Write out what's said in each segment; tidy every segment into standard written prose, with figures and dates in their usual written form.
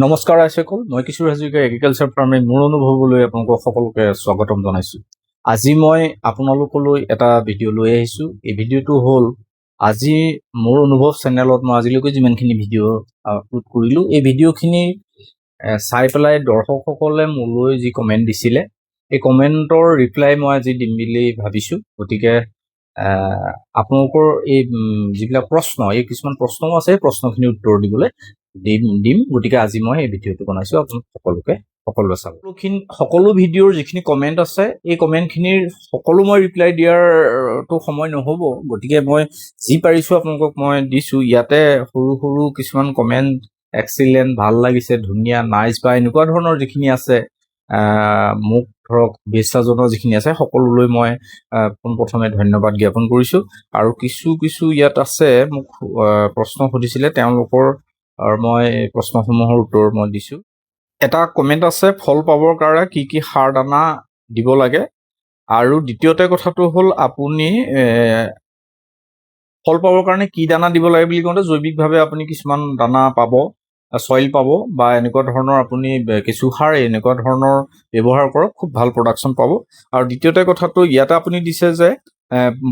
নমস্কাৰ আইসকল, মই কিশোৰ Hazarika agriculture farming মোৰ অনুভৱলৈ আপোনালোকক সকলোকে স্বাগতম জনাইছোঁ। আজি মই আপোনালোকলৈ এটা ভিডিঅ' লৈ আহিছোঁ। এই ভিডিঅ'টো হ'ল আজি মোৰ অনুভৱ চেনেলত মই আজিলৈকে যিমানখিনি ভিডিঅ' আপলোড কৰিলোঁ, এই ভিডিঅ'খিনি চাই পেলাই দৰ্শকসকলে মোলৈ যি কমেণ্ট দিছিলে, এই কমেণ্টৰ ৰিপ্লাই মই আজি দিম বুলি ভাবিছোঁ। গতিকে আপোনালোকৰ এই যিবিলাক প্ৰশ্ন, এই কিছুমান প্ৰশ্নও আছে, এই প্ৰশ্নখিনিৰ উত্তৰ দিবলৈ দিম। গতিকে আজি মই এই ভিডিঅ'টো বনাইছো, আপোনালোকে সকলোৱে চাব। সকলো ভিডিঅ'ৰ যিখিনি কমেণ্ট আছে, এই কমেণ্টখিনিৰ সকলো মই ৰিপ্লাই দিয়াৰটো সময় নহ'ব। গতিকে মই যি পাৰিছোঁ আপোনালোকক মই দিছোঁ। ইয়াতে সৰু সৰু কিছুমান কমেণ্ট, এক্সিলেণ্ট, ভাল লাগিছে, ধুনীয়া, নাইচ বা এনেকুৱা ধৰণৰ যিখিনি আছে, মোক ধৰক শুভেচ্ছা জনোৱা যিখিনি আছে, সকলোলৈ মই পোনপ্ৰথমে ধন্যবাদ জ্ঞাপন কৰিছোঁ। আৰু কিছু ইয়াত আছে মোক প্ৰশ্ন সুধিছিলে, তেওঁলোকৰ মই প্ৰশ্নসমূহৰ উত্তৰ মই দিছোঁ। এটা কমেণ্ট আছে, ফল পাবৰ কাৰণে কি কি সাৰ দানা দিব লাগে। আৰু দ্বিতীয়তে কথাটো হ'ল, আপুনি ফল পাবৰ কাৰণে কি দানা দিব লাগে বুলি কওঁতে জৈৱিকভাৱে আপুনি কিছুমান দানা পাব, চইল পাব বা এনেকুৱা ধৰণৰ আপুনি কেঁচু সাৰ এনেকুৱা ধৰণৰ ব্যৱহাৰ কৰক, খুব ভাল প্ৰডাকশ্যন পাব। আৰু দ্বিতীয়তে কথাটো ইয়াতে আপুনি দিছে যে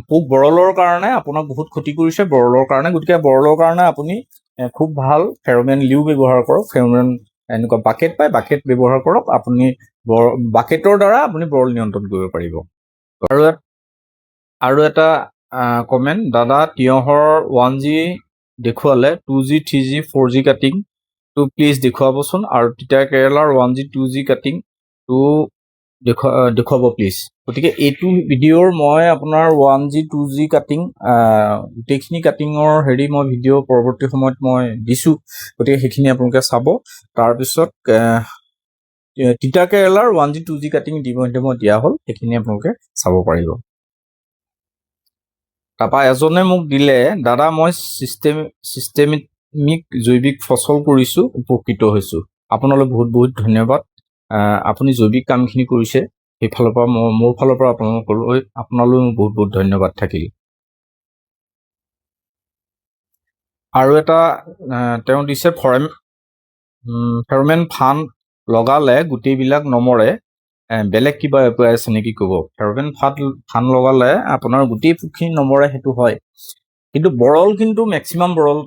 পোক বৰলৰ কাৰণে আপোনাক বহুত ক্ষতি কৰিছে, বৰলৰ কাৰণে। গতিকে বৰলৰ কাৰণে আপুনি খুব ভাল ফেৰমেন লিউ ব্যৱহাৰ কৰক। ফেৰমেন এনেকুৱা বাকেট পায়, বাকেট ব্যৱহাৰ কৰক। আপুনি বাকেটৰ দ্বাৰা আপুনি বৰল নিয়ন্ত্ৰণ কৰিব পাৰিব। আৰু এটা কমেণ্ট, দাদা তিয়ঁহৰ 1G দেখুৱালে, 2G 3G 4G কাটিংটো প্লিজ দেখুৱাবচোন। আৰু তিতা কেৰেলাৰ 1G 2G কাটিংটো দেখুৱাব প্লিজ। গতিকে এইটো ভিডিঅ'ৰ মই আপোনাৰ 1G 2G কাটিং গোটেইখিনি কাটিঙৰ মই ভিডিঅ' পৰৱৰ্তী সময়ত মই দিছোঁ। গতিকে সেইখিনি আপোনালোকে চাব। তাৰপিছত তিতা কেৰেলাৰ 1G 2G কাটিং ইতিমধ্যে মই দিয়া হ'ল, সেইখিনি আপোনালোকে চাব পাৰিব। তাৰপৰা এজনে মোক দিলে, দাদা মই চিষ্টেমিক জৈৱিক ফচল কৰিছোঁ, উপকৃত হৈছোঁ। আপোনালৈ বহুত বহুত ধন্যবাদ। আপুনি জৈৱিক কামখিনি কৰিছে, সেইফালৰ পৰা মোৰ ফালৰ পৰা আপোনালৈ বহুত বহুত ধন্যবাদ থাকিল। আৰু এটা তেওঁ দিছে, ফেৰমেন ফান লগালে গোটেইবিলাক নমৰে, বেলেগ কিবা উপায় আছে নেকি ক'ব। ফেৰমেন ফান লগালে আপোনাৰ গোটেই পোকখিনি নমৰে, সেইটো হয়। কিন্তু বৰল কিন্তু মেক্সিমাম বৰল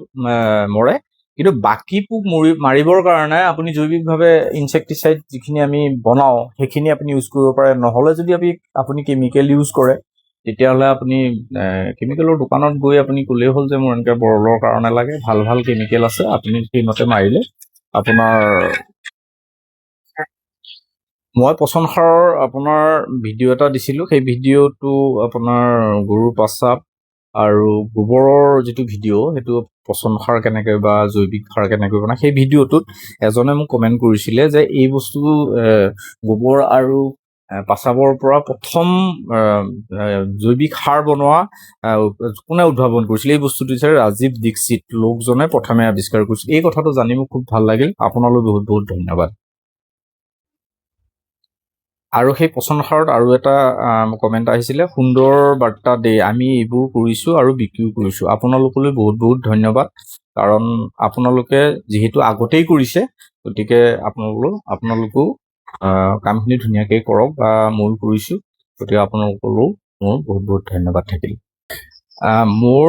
মৰে। কিন্তু বাকী পোক মাৰিবৰ কাৰণে আপুনি জৈৱিকভাৱে ইনচেক্টিচাইড যিখিনি আমি বনাওঁ, সেইখিনি আপুনি ইউজ কৰিব পাৰে। নহ'লে যদি আপুনি কেমিকেল ইউজ কৰে, তেতিয়াহ'লে আপুনি কেমিকেলৰ দোকানত গৈ আপুনি ক'লেই হ'ল যে মোৰ এনেকৈ বৰলৰ কাৰণে লাগে, ভাল ভাল কেমিকেল আছে, আপুনি সেইমতে মাৰিলে আপোনাৰ। মই পচন সাৰৰ আপোনাৰ ভিডিঅ' এটা দিছিলোঁ, সেই ভিডিঅ'টো আপোনাৰ গৰুৰ পাচাব আৰু গোবৰৰ যিটো ভিডিঅ', সেইটো পচন সাৰ কেনেকৈ বা জৈৱিক সাৰ কেনেকৈ বনায়, সেই ভিডিঅ'টোত এজনে মোক কমেণ্ট কৰিছিলে যে এই বস্তু গোবৰ আৰু পাচাবৰ পৰা প্ৰথম জৈৱিক সাৰ বনোৱা কোনে উদ্ভাৱন কৰিছিলে, এই বস্তুটো হৈছে ৰাজীৱ দীক্ষিত লোকজনে প্ৰথমে আৱিষ্কাৰ কৰিছিল। এই কথাটো জানি মোক খুব ভাল লাগিল। আপোনালৈ বহুত বহুত ধন্যবাদ। আৰু সেই পচন সাৰত আৰু এটা কমেণ্ট আহিছিলে, সুন্দৰ বাৰ্তা দেই, আমি এইবোৰ কৰিছোঁ আৰু বিক্ৰীও কৰিছোঁ। আপোনালোকলৈ বহুত বহুত ধন্যবাদ। কাৰণ আপোনালোকে যিহেতু আগতেই কৰিছে, গতিকে আপোনালোকেও কামখিনি ধুনীয়াকৈ কৰক, বা ময়ো কৰিছোঁ। গতিকে আপোনালোকলৈও মোৰ বহুত বহুত ধন্যবাদ থাকিল। মোৰ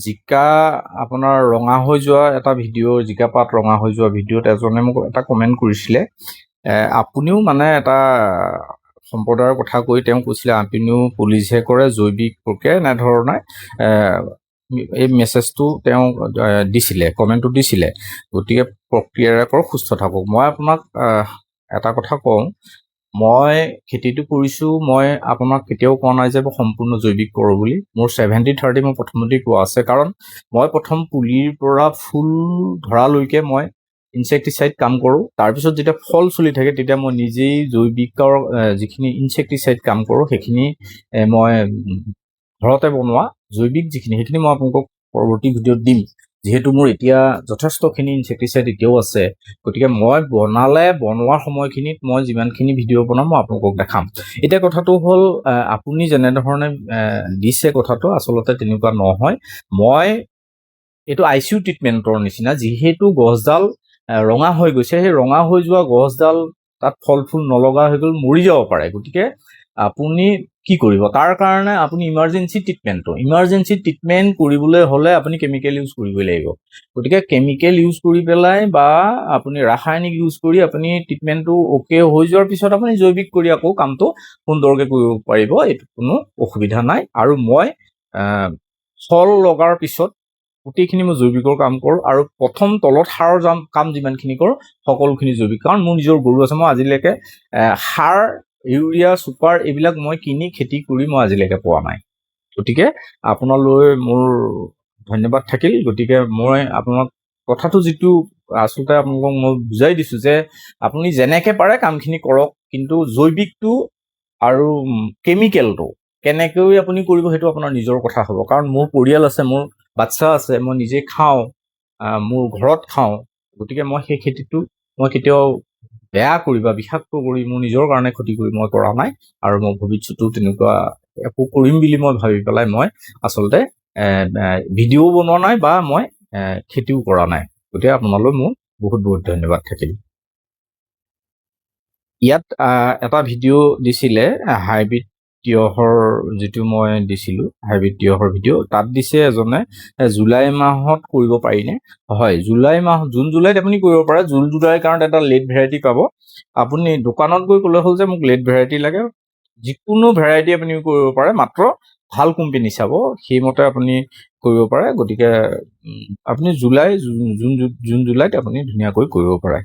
জিকা আপোনাৰ ৰঙা হৈ যোৱা এটা ভিডিঅ', জিকা পাত ৰঙা হৈ যোৱা ভিডিঅ'ত এজনে মোক এটা কমেণ্ট কৰিছিলে। আপুনিও মানে এটা সম্প্ৰদায়ৰ কথা কৈ তেওঁ কৈছিলে, আপুনিও পলিচহে কৰে, জৈৱিক প্ৰক্ৰিয়া এনেধৰণে এই মেছেজটো তেওঁ দিছিলে, কমেণ্টটো দিছিলে। গতিকে প্ৰক্ৰিয়াৰে কৰক, সুস্থ থাকক। মই আপোনাক এটা কথা কওঁ, মই খেতিটো কৰিছোঁ, মই আপোনাক কেতিয়াও কোৱা নাই যে মই সম্পূৰ্ণ জৈৱিক কৰোঁ বুলি। মোৰ 70-30 মই প্ৰথমতেই কোৱা আছে। কাৰণ মই প্ৰথম পুলিৰ পৰা ফুল ধৰালৈকে মই ইনচেক্টিচাইড কাম কৰোঁ। তাৰপিছত যেতিয়া ফল চলি থাকে, তেতিয়া মই নিজেই জৈৱিকৰ যিখিনি ইনচেক্টিচাইড কাম কৰোঁ, সেইখিনি মই ঘৰতে বনোৱা জৈৱিক যিখিনি, সেইখিনি মই আপোনালোকক পৰৱৰ্তী ভিডিঅ'ত দিম। যিহেতু মোৰ এতিয়া যথেষ্টখিনি ইনচেক্টিচাইড এতিয়াও আছে, গতিকে মই বনোৱাৰ সময়খিনিত মই যিমানখিনি ভিডিঅ' বনাম মই আপোনালোকক দেখাম। এতিয়া কথাটো হ'ল, আপুনি যেনেধৰণে দিছে কথাটো, আচলতে তেনেকুৱা নহয়। এইটো ICU ট্ৰিটমেণ্টৰ নিচিনা। যিহেতু গছডাল ৰঙা হৈ গৈছে, সেই ৰঙা হৈ যোৱা গছডাল তাত ফল ফুল নলগা হৈ গ'ল, মৰি যাব পাৰে। গতিকে আপুনি কি কৰিব, তাৰ কাৰণে আপুনি ইমাৰ্জেঞ্চি ট্ৰিটমেণ্ট কৰিবলৈ হ'লে আপুনি কেমিকেল ইউজ কৰিবই লাগিব। গতিকে কেমিকেল ইউজ কৰি পেলাই বা আপুনি ৰাসায়নিক ইউজ কৰি আপুনি ট্ৰিটমেণ্টটো অ'কে হৈ যোৱাৰ পিছত আপুনি জৈৱিক কৰি আকৌ কামটো সুন্দৰকৈ কৰিব পাৰিব, এইটো কোনো অসুবিধা নাই। আৰু মই ফল লগাৰ পিছত গোটেইখিনি মই জৈৱিকৰ কাম কৰোঁ, আৰু প্ৰথম তলত সাৰৰ কাম যিমানখিনি কৰোঁ সকলোখিনি জৈৱিক, কাৰণ মোৰ নিজৰ গৰু আছে। মই আজিলৈকে সাৰ, ইউৰিয়া, ছুপাৰ এইবিলাক মই কিনি খেতি কৰি মই আজিলৈকে পোৱা নাই। গতিকে আপোনালৈ মোৰ ধন্যবাদ থাকিল। গতিকে মই আপোনাক কথাটো যিটো আচলতে আপোনালোকক মই বুজাই দিছোঁ যে আপুনি যেনেকৈ পাৰে কামখিনি কৰক, কিন্তু জৈৱিকটো আৰু কেমিকেলটো কেনেকৈ আপুনি কৰিব সেইটো আপোনাৰ নিজৰ কথা হ'ব। কাৰণ মোৰ পৰিয়াল আছে, মোৰ বাচ্ছা আছে, মই নিজে খাওঁ, মোৰ ঘৰত খাওঁ। গতিকে মই সেই খেতিটো মই কেতিয়াও বেয়া কৰি বা বিষাক্ত কৰি মোৰ নিজৰ কাৰণে ক্ষতি কৰি মই কৰা নাই, আৰু মই ভৱিষ্যতেও তেনেকুৱা একো কৰিম বুলি মই ভাবি পেলাই মই আচলতে ভিডিঅ'ও বনোৱা নাই বা মই খেতিও কৰা নাই। গতিকে আপোনালৈ মোৰ বহুত বহুত ধন্যবাদ থাকিল। ইয়াত এটা ভিডিঅ' দিছিলে হাইব্ৰিড তিয়হৰ, যিটো মই দিছিলোঁ হাইব্ৰিড তিয়হৰ ভিডিঅ', তাত দিছে এজনে জুলাই মাহত কৰিব পাৰিনে? হয়, জুন জুলাইত আপুনি কৰিব পাৰে। জুন জুলাইৰ কাৰণে এটা লেট ভেৰাইটি পাব। আপুনি দোকানত গৈ ক'লে হ'ল যে মোক লেট ভেৰাইটি লাগে, যিকোনো ভেৰাইটি আপুনি কৰিব পাৰে, মাত্ৰ ভাল কোম্পানী চাব, সেইমতে আপুনি কৰিব পাৰে। গতিকে আপুনি জুন জুলাইত আপুনি ধুনীয়াকৈ কৰিব পাৰে।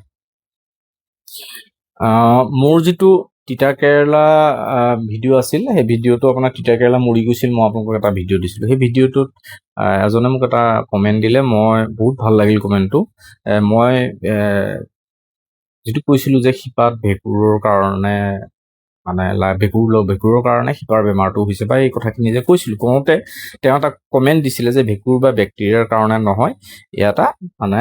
মোৰ যিটো তিতা কেৰেলা ভিডিঅ' আছিল, সেই ভিডিঅ'টো আপোনাৰ তিতা কেৰেলা মৰি গৈছিল, মই আপোনালোকক এটা ভিডিঅ' দিছিলোঁ। সেই ভিডিঅ'টোত এজনে মোক এটা কমেণ্ট দিলে, মই বহুত ভাল লাগিল কমেণ্টটো। মই যিটো কৈছিলোঁ যে শিপাত ভেঁকুৰৰ কাৰণে, মানে ভেঁকুৰৰ কাৰণে শিপাৰ বেমাৰটো হৈছে, বা এই কথাখিনি যে কৈছিলোঁ, কওঁতে তেওঁ এটা কমেণ্ট দিছিলে যে ভেঁকুৰ বা বেক্টেৰিয়াৰ কাৰণে নহয়, এটা মানে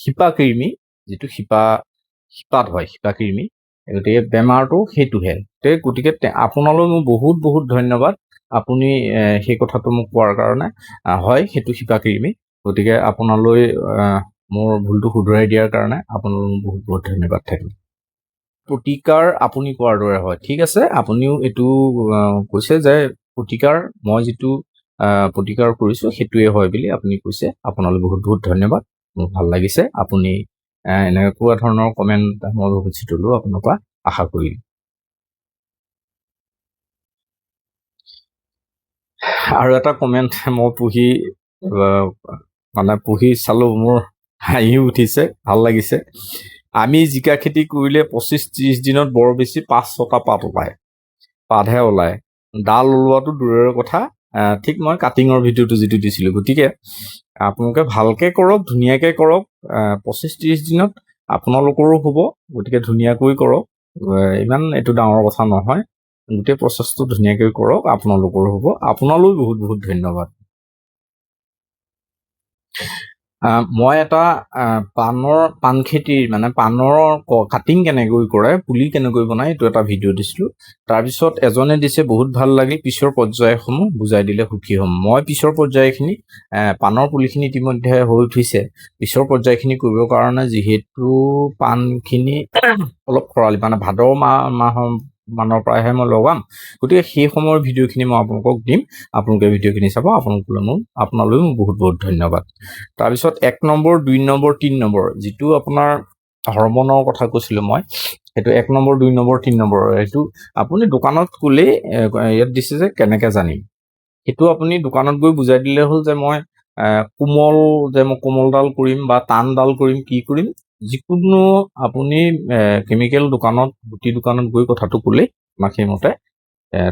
শিপা কৃমি, যিটো শিপাত হয়, শিপা কৃমি, গতিকে বেমাৰটো সেইটোহে। গতিকে আপোনালৈ মোৰ বহুত বহুত ধন্যবাদ, আপুনি সেই কথাটো মোক কোৱাৰ কাৰণে। হয়, সেইটো শিপা কৃমি। গতিকে আপোনালৈ মোৰ ভুলটো শুধৰাই দিয়াৰ কাৰণে আপোনালৈ বহুত বহুত ধন্যবাদ থাকিল। প্ৰতিকাৰ আপুনি কোৱাৰ দৰে হয়, ঠিক আছে। আপুনিও এইটো কৈছে যে প্ৰতিকাৰ, মই যিটো প্ৰতিকাৰ কৰিছোঁ সেইটোৱে হয় বুলি আপুনি কৈছে। আপোনালৈ বহুত বহুত ধন্যবাদ, মোৰ ভাল লাগিছে। আপুনি এনেকুৱা ধৰণৰ কমেণ্ট মই ভৱিষ্যতলৈও আপোনাৰ পৰা আশা কৰিম। আৰু এটা কমেণ্ট মই পঢ়ি চালোঁ, মোৰ হাঁহিও উঠিছে, ভাল লাগিছে। আমি জিকা খেতি কৰিলে 25-30 দিনত বৰ বেছি 5-6টা পাতহে ওলায়, ডাল ওলোৱাটো দূৰৰে কথা। ঠিক মই কাটিঙৰ ভিডিঅ'টো যিটো দিছিলোঁ। গতিকে আপোনালোকে ভালকৈ কৰক, ধুনীয়াকৈ কৰক, 25-30 দিনত আপোনালোকৰো হ'ব। গতিকে ধুনীয়াকৈ কৰক, ইমান এইটো ডাঙৰ কথা নহয়। গোটেই প্ৰচেছটো ধুনীয়াকৈ কৰক, আপোনালোকৰো হ'ব। আপোনালৈও বহুত বহুত ধন্যবাদ। মই এটা পাণ খেতিৰ, মানে পাণৰ কাটিং কেনেকৈ কৰে, পুলি কেনেকৈ বনায়, এইটো এটা ভিডিঅ' দিছিলোঁ। তাৰপিছত এজনে দিছে, বহুত ভাল লাগিল, পিছৰ পৰ্যায়সমূহ বুজাই দিলে সুখী হ'ম। মই পিছৰ পৰ্যায়খিনি, পাণৰ পুলিখিনি ইতিমধ্যে হৈ উঠিছে, পিছৰ পৰ্যায়খিনি কৰিবৰ কাৰণে যিহেতু পাণখিনি অলপ খৰালি, মানে ভাদ মানৰ পৰাহে মই লগাম, গতিকে সেই সময়ৰ ভিডিঅ'খিনি মই আপোনালোকক দিম। আপোনালোকে ভিডিঅ'খিনি চাব। আপোনালৈও বহুত বহুত ধন্যবাদ। তাৰপিছত 1 নম্বৰ, 2 নম্বৰ, 3 নম্বৰ, যিটো আপোনাৰ হৰমনৰ কথা কৈছিলোঁ মই, সেইটো 1 নম্বৰ, 2 নম্বৰ, 3 নম্বৰ, সেইটো আপুনি দোকানত গ'লেই ইয়াত দিছে যে কেনেকৈ জানিম, সেইটো আপুনি দোকানত গৈ বুজাই দিলে হ'ল যে মই কোমলডাল কৰিম বা টানডাল কৰিম, কি কৰিম, যিকোনো আপুনি কেমিকেল দোকানত, গুটি দোকানত গৈ কথাটো ক'লেই আমাক সেইমতে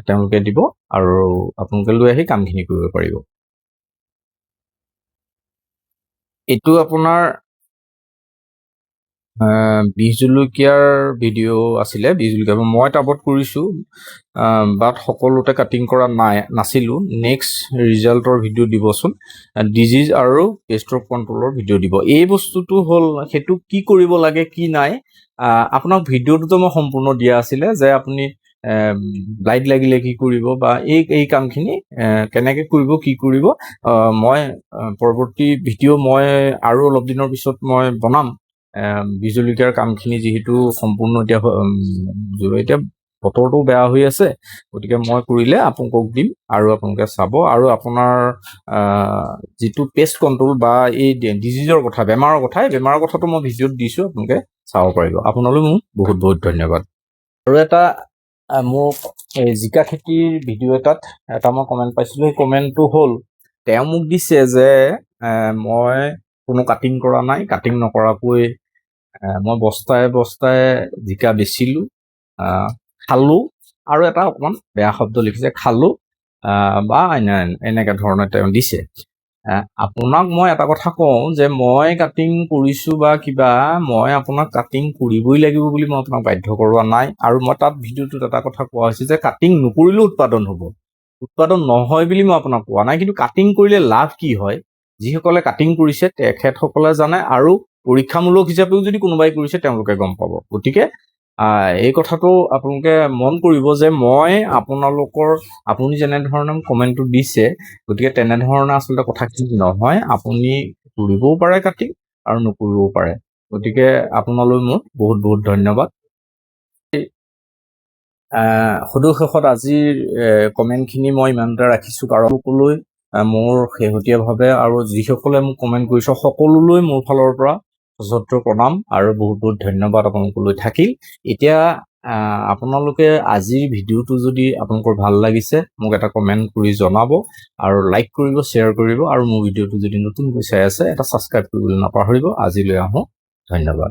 তেওঁলোকে দিব, আৰু আপোনালোকে লৈ আহি কামখিনি কৰিব পাৰিব। এইটো আপোনাৰ বিহ জলকীয়াৰ ভিডিঅ' আছিলে। বিহ জলকীয়া মই টাবত কৰিছোঁ, বাট সকলোতে কাটিং কৰা নাছিলোঁ। নেক্সট ৰিজাল্টৰ ভিডিঅ' দিবচোন, ডিজিজ আৰু পেষ্ট অফ কণ্ট্ৰলৰ ভিডিঅ' দিব। এই বস্তুটো হ'ল, সেইটো কি কৰিব লাগে কি নাই, আপোনাক ভিডিঅ'টোতো মই সম্পূৰ্ণ দিয়া আছিলে, যে আপুনি ব্লাইট লাগিলে কি কৰিব, বা এই কামখিনি কেনেকৈ কৰিব, কি কৰিব। মই পৰৱৰ্তী ভিডিঅ' মই আৰু অলপ দিনৰ পিছত মই বনাম। বীজ জলকীয়াৰ কামখিনি যিহেতু সম্পূৰ্ণ এতিয়া বতৰটো বেয়া হৈ আছে, গতিকে মই কৰিলে আপোনালোকক দিম আৰু আপোনালোকে চাব। আৰু আপোনাৰ যিটো পেষ্ট কণ্ট্ৰল বা এই ডিজিজৰ কথা, বেমাৰৰ কথাটো মই ভিডিঅ'ত দিছোঁ, আপোনালোকে চাব পাৰিব। আপোনালৈ মোক বহুত বহুত ধন্যবাদ। আৰু এটা মোক এই জিকা খেতিৰ ভিডিঅ' এটাত এটা মই কমেণ্ট পাইছিলোঁ। সেই কমেণ্টটো হ'ল, তেওঁ মোক দিছে যে মই কোনো কাটিং কৰা নাই, কাটিং নকৰাকৈ মই বস্তাই জিকা বেচিলোঁ, খালোঁ, আৰু এটা অকণমান বেয়া শব্দ লিখিছে, খালোঁ বা এনেকৈ ধৰণে তেওঁ দিছে। আপোনাক মই এটা কথা কওঁ যে মই কাটিং কৰিছোঁ বা কিবা, মই আপোনাক কাটিং কৰিবই লাগিব বুলি মই আপোনাক বাধ্য কৰোৱা নাই। আৰু মই তাত ভিডিঅ'টোত এটা কথা কোৱা হৈছে যে কাটিং নকৰিলেও উৎপাদন হ'ব, উৎপাদন নহয় বুলি মই আপোনাক কোৱা নাই। কিন্তু কাটিং কৰিলে লাভ কি হয়, যিসকলে কাটিং কৰিছে তেখেতসকলে জানে, আৰু পৰীক্ষামূলক হিচাপেও যদি কোনোবাই কৰিছে তেওঁলোকে গম পাব। গতিকে এই কথাটো আপোনালোকে মন কৰিব যে মই আপুনি যেনেধৰণে কমেণ্টটো দিছে, গতিকে তেনেধৰণে আচলতে কথাখিনি নহয়। আপুনি কৰিবও পাৰে কাটিং আৰু নকৰিবও পাৰে। গতিকে আপোনালৈ মোৰ বহুত বহুত ধন্যবাদ। সদৌ শেষত আজিৰ কমেণ্টখিনি মই ইমানতে ৰাখিছোঁ, কাৰণ সকলোলৈ মোৰ শেহতীয়াভাৱে আৰু যিসকলে মোক কমেণ্ট কৰিছে সকলোলৈ মোৰ ফালৰ পৰা সশ্ৰদ্ধ প্ৰণাম আৰু বহুত বহুত ধন্যবাদ আপোনালোকলৈ থাকিল। এতিয়া আপোনালোকে আজিৰ ভিডিঅ'টো যদি আপোনালোকৰ ভাল লাগিছে, মোক এটা কমেণ্ট কৰি জনাব, আৰু লাইক কৰিব, শ্বেয়াৰ কৰিব, আৰু মোৰ ভিডিঅ'টো যদি নতুনকৈ চাই আছে এটা ছাবস্ক্ৰাইব কৰিবলৈ নাপাহৰিব। আজিলৈ আহোঁ, ধন্যবাদ।